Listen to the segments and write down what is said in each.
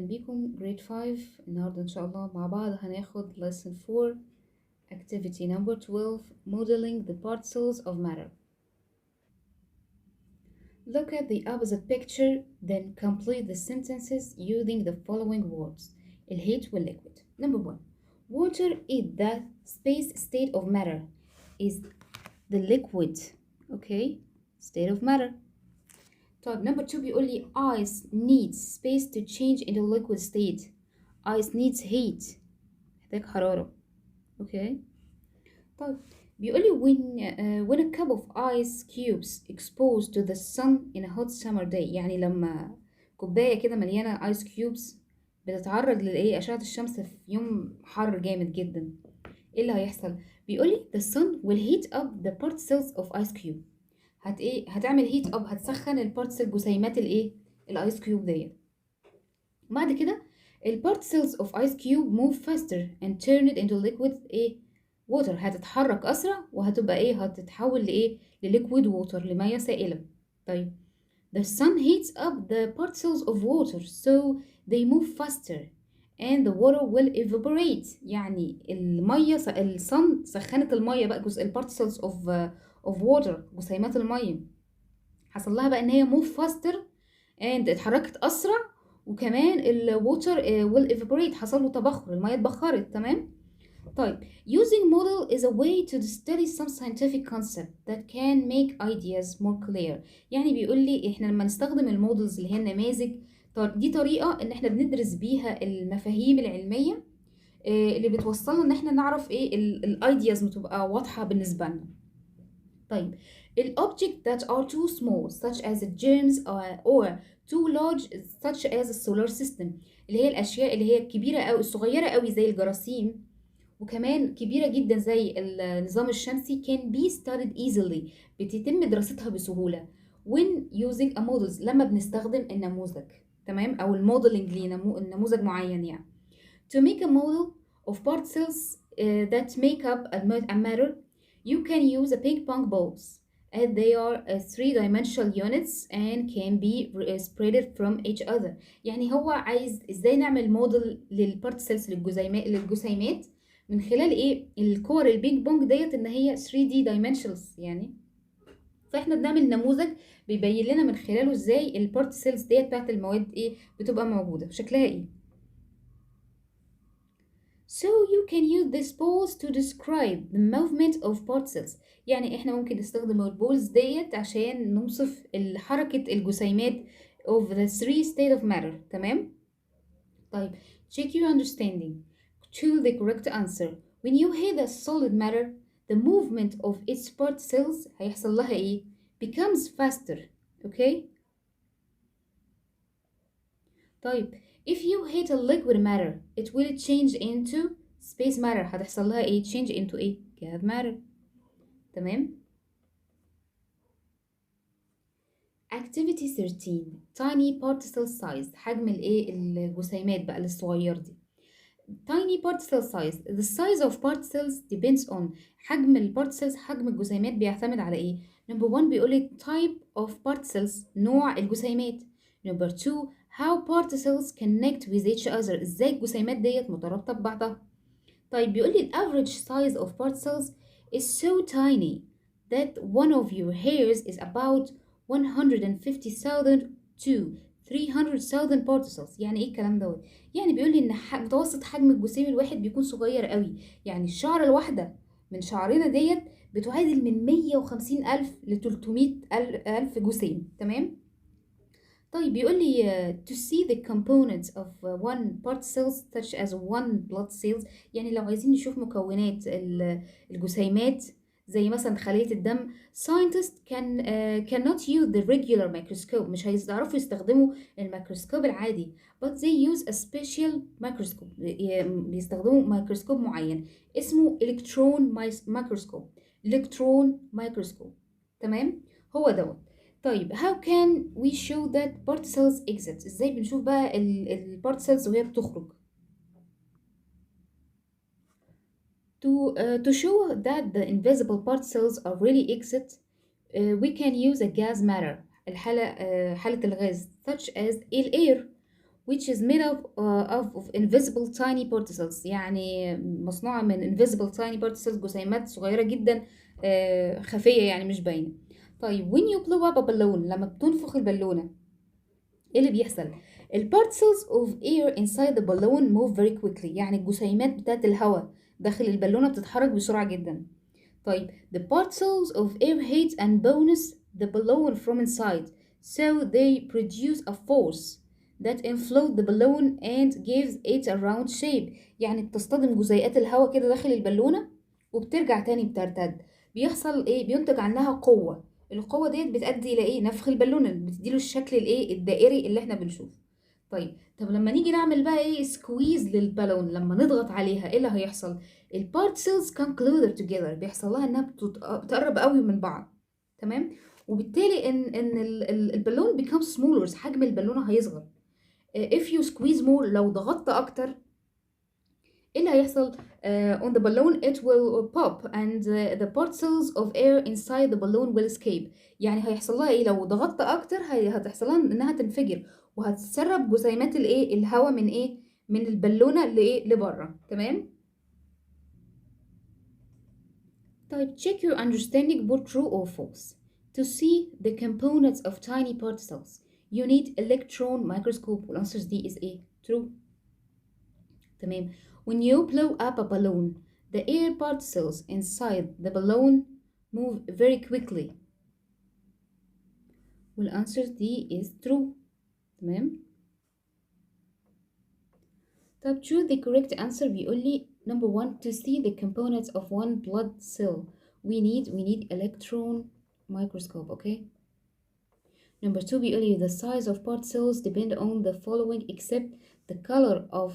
بيكم grade 5. النهاردة إن شاء الله مع بعض هناخد lesson 4 activity number 12 modeling the particles of matter. Look at the opposite picture, then complete the sentences using the following words. الهيت والliquid. Number 1. Water is the space state of matter. Is the liquid. Okay, state of matter. طيب number 2 بيقول لي ice needs space to change into liquid state. Ice needs heat. محتاج حرارة. Okay. طيب بيقول لي when a cup of ice cubes exposed to the sun in a hot summer day. يعني لما كوباية كده مليانة ice cubes بتتعرض أشعة الشمس في يوم حر جامد جدا، ايه اللي هيحصل؟ بيقول لي the sun will heat up the particles of ice cube. هتعمل heat up، هتسخن البارتسل جسيمات الايس كيوب ديت. بعد كده البارتسلز of ice cube move faster and turn it into liquid water. هتتحرك اسرع وهتبقى هتتحول لliquid water، لمياه سائلة. طيب the sun heats up the particles of water so they move faster and the water will evaporate. يعني الصن سخنت المية بقى، جزء البارتسلز of water، جسيمات المية حصل لها بقى ان هي move faster and اتحركت اسرع، وكمان الووتر will evaporate، حصل له تبخر، المية اتبخرت. تمام. طيب using model is a way to study some scientific concept that can make ideas more clear. يعني بيقول لي احنا لما نستخدم المودلز اللي هي النماذج دي طريقة ان احنا بندرس بيها المفاهيم العلمية اللي بتوصلنا ان احنا نعرف الايدياز بتبقى واضحة بالنسبة لنا. طيب objects that are too small such as the germs or too large such as the solar system. اللي هي الاشياء اللي هي الكبيرة او الصغيرة قوي زي الجراثيم، وكمان كبيرة جدا زي النظام الشمسي can be studied easily. بتتم دراستها بسهولة when using a models، لما بنستخدم النموذج. تمام، او الموديلنج لنموذج معين. يعني to make a model of particles that make up a matter you can use a ping pong balls as they are three-dimensional units and can be spread from each other. يعني هو عايز ازاي نعمل موديل للبارتسلز للجسيمات من خلال الكور البينج بونج ديت ان هي 3D dimensionals. يعني فاحنا بنعمل نموذج بيبين لنا من خلاله ازاي البارتسلز ديت بتاعت المواد بتبقى موجودة شكلها So you can use this balls to describe the movement of particles. يعني احنا ممكن نستخدم البولز ديت عشان نوصف حركة الجسيمات of the three state of matter. تمام؟ طيب check your understanding. Choose the correct answer. When you hit a solid matter, the movement of its particles هيحصل لها becomes faster. Okay? طيب if you hit a liquid matter, it will change into space matter. هتحصل لها change into gas matter. تمام. activity 13 tiny particle size. حجم الجسيمات بقى الصغير دي. tiny particle size. The size of particles depends on حجم البارتسلز. حجم الجسيمات بيعتمد على number 1 بيقولي type of particles، نوع الجسيمات. number 2 how particles connect with each other، ازاي الجسيمات ديت مترابطة ببعضها. طيب بيقولي average size of particles is so tiny that one of your hairs is about 150,000 to 300,000 particles. يعني ايه الكلام دوت؟ يعني بيقولي ان متوسط حجم الجسيم الواحد بيكون صغير قوي. يعني الشعرة الواحدة من شعرنا ديت بتعادل من 150,000 ل 300,000 جسيم. تمام. طيب بيقول لي to see the components of one part cells such as one blood cells. يعني لو عايزين نشوف مكونات الجسيمات زي مثلا خلية الدم، scientists cannot use the regular microscope. مش هيعرفوا يستخدموا الميكروسكوب العادي but they use a special microscope. بيستخدموا ميكروسكوب معين اسمه electron microscope. تمام، هو دوت. طيب how can we show that particles exit؟ ازاي بنشوف بقى البارتسلز وهي بتخرج؟ to show that the invisible particles are really exit we can use a gas matter. حالة الغاز such as air which is made up of invisible tiny particles. يعني مصنوعة من invisible tiny particles، جسيمات صغيرة جدا خفية يعني مش باينة. طيب when you blow up a balloon، لما بتنفخ البالونة ايه اللي بيحصل؟ ال particles of air inside the balloon move very quickly، يعني الجسيمات بتاعت الهواء داخل البالونة بتتحرك بسرعة جدا. طيب the particles of air hit and bonus the balloon from inside, so they produce a force that inflate the balloon and gives it a round shape. يعني بتصطدم جزيئات الهواء كده داخل البالونة وبترجع تاني بترتد. بيحصل ايه؟ بينتج عنها قوة. القوة ديت بتؤدي الى ايه؟ نفخ البالونة، بتديله الشكل الايه الدائري اللي احنا بنشوفه. طب لما نيجي نعمل بقى ايه سكويز للبالون، لما نضغط عليها ايه اللي هيحصل؟ البارتسلز come closer together، بيحصل لها انها بتقرب قوي من بعض. تمام. وبالتالي ان البالون becomes smaller، حجم البالونه هيصغر. if you squeeze more، لو ضغطت اكتر ايه اللي هيحصل؟ on the balloon it will pop and the particles of air inside the balloon will escape. يعني هيحصل لها ايه؟ لو ضغطت اكتر هتحصل لها انها تنفجر، وهتسرب جسيمات الايه الهواء من ايه من البالونه لايه لبره. تمام. طيب check your understanding both true or false. To see the components of tiny particles you need electron microscope. والأنسر دي is ايه؟ True. تمام. When you blow up a balloon, the air particles inside the balloon move very quickly. والأنسر دي is true. تمام. طب choose the correct answer. بيقول لي number one, to see the components of one blood cell we need electron microscope. Okay. Number two بيقول لي the size of part cells depend on the following except the color of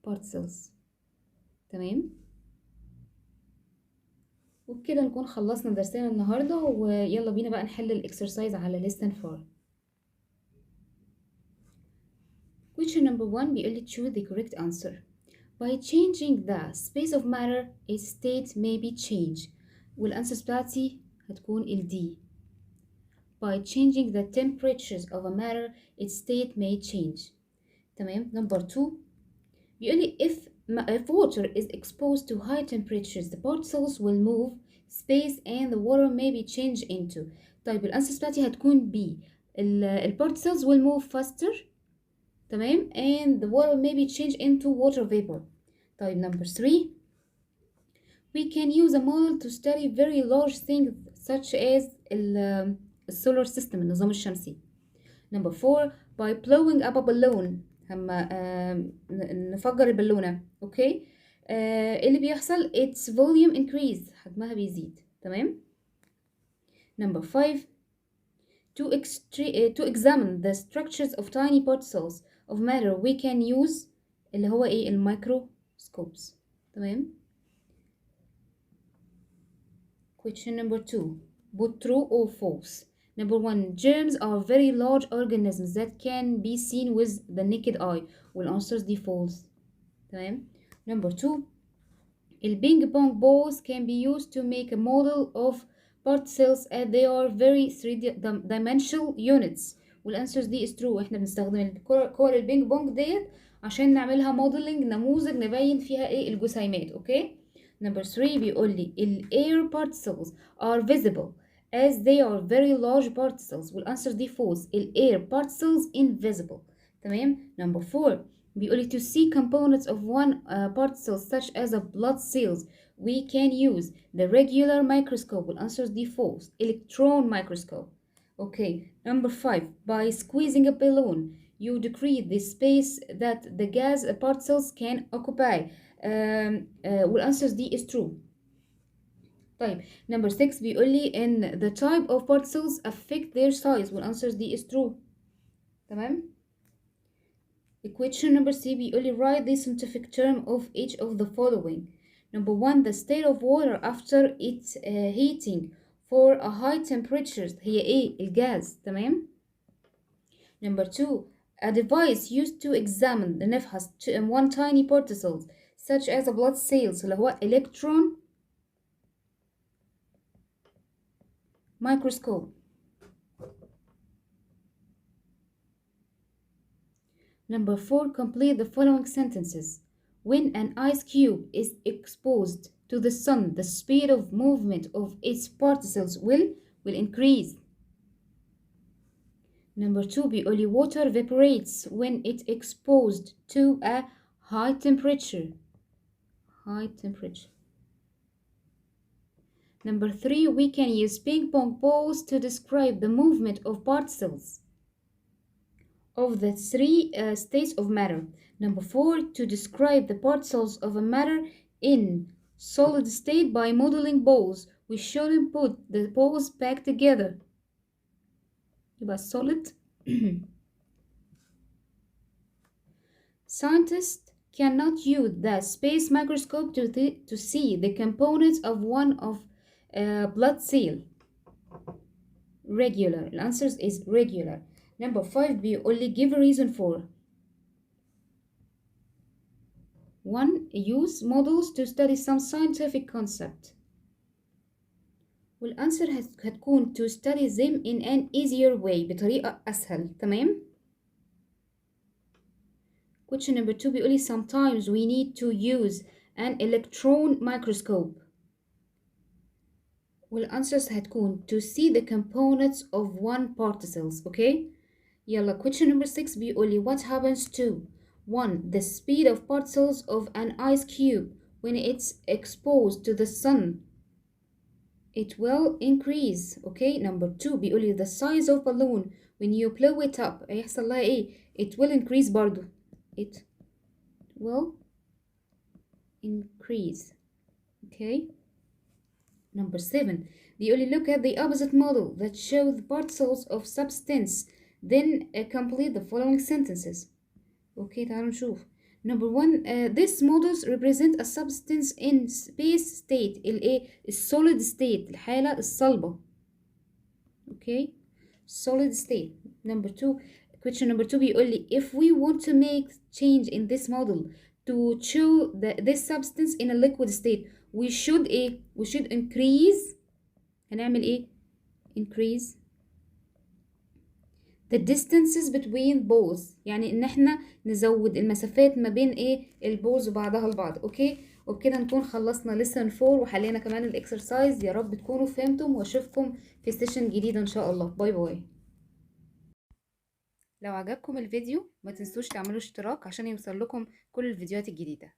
part cells. تمام. وبكده نكون خلصنا درسنا النهارده، ويلا بينا بقى نحل الاكسرسايز على listen for. Question number one بيقول لي choose the correct answer. By changing the space of matter its state may be changed. والانسر بتاعتي هتكون ال D. By changing the temperatures of a matter its state may change. تمام. Number two بيقول لي if water is exposed to high temperatures the particles will move space and the water may be changed into. طيب الانسر بتاعتي هتكون B. ال particles will move faster. تمام. and the water may be changed into water vapor. طيب number 3 we can use a model to study very large things such as solar system النظام الشمسي. Number 4 by blowing up a balloon، هما نفجر البالونة. اوكي. اللي بيحصل its volume increase، حجمها بيزيد. تمام. Number 5 to examine the structures of tiny particles of matter we can use اللي هو ايه الميكروسكوبس. تمام. Question number 2 both true or false. Number 1 germs are very large organisms that can be seen with the naked eye. والanswers دي false. تمام. Number 2 the ping pong balls can be used to make a model of particles as they are very three-dimensional units. والanswers دي is true. احنا بنستخدم كور البينج بونج ديت عشان نعملها modeling، نموذج نبين فيها ايه الجسيمات. اوكي. Number 3 بيقول لي ال air particles are visible as they are very large particles. والanswer دي false. ال air particles invisible. تمام. Number 4 بيقول لي to see components of one particle such as a blood cells we can use the regular microscope. والanswer دي false. electron microscope. Okay. Number 5 by squeezing a balloon you decrease the space that the gas particles can occupy. والanswers دي is true. طيب number 6 بيقول لي in the type of particles affect their size. والanswers دي is true. تمام. Equation number C بيقول لي write the scientific term of each of the following. Number 1 the state of water after its heating for a high temperatures هي ايه الجاز. تمام. Number 2 a device used to examine نفحص one tiny particles such as a blood cells اللي هو electron microscope. Number 4, complete the following sentences. When an ice cube is exposed to the sun, the speed of movement of its particles will increase. Number 2 بيقولي water evaporates when it exposed to a high temperature. Number 3, we can use ping pong balls to describe the movement of particles of the three states of matter. Number 4, to describe the particles of a matter in solid state by modeling balls. We shouldn't put the balls back together. يبقى solid. Scientists cannot use the space microscope to see the components of one of blood cell. Regular. The answer is regular. Number 5, only give a reason for. 1. Use models to study some scientific concept. والأنسر هتكون to study them in an easier way بطريقة أسهل. تمام؟ Question number 2 بيقولي sometimes we need to use an electron microscope. والأنسرز هتكون to see the components of one particles. Okay؟ يلا question number 6 بيقولي what happens to 1. the speed of particles of an ice cube when it's exposed to the sun. It will increase. Okay, number 2 بيقولي the size of balloon when you blow it up هيحصل لها ايه؟ It will increase برضو. It will increase. Okay. Number 7 بيقولي look at the opposite model that shows the particles of substance then complete the following sentences. Okay, تعالوا نشوف. Number 1, these models represent a substance in space state. الايه؟ solid state الحالة الصلبة. Okay, solid state. Number 2, question number 2 بيقولي if we want to make change in this model to show this substance in a liquid state we should ايه؟ we should increase. هنعمل ايه؟ increase the distances between balls. يعني ان احنا نزود المسافات ما بين ايه البولز وبعضها البعض. اوكي، وبكده نكون خلصنا lesson 4 وحلينا كمان الاكسرسايز. يا رب تكونوا فهمتم واشوفكم في سيشن جديد ان شاء الله. باي باي. لو عجبكم الفيديو ما تنسوش تعملوا اشتراك عشان يوصل لكم كل الفيديوهات الجديدة.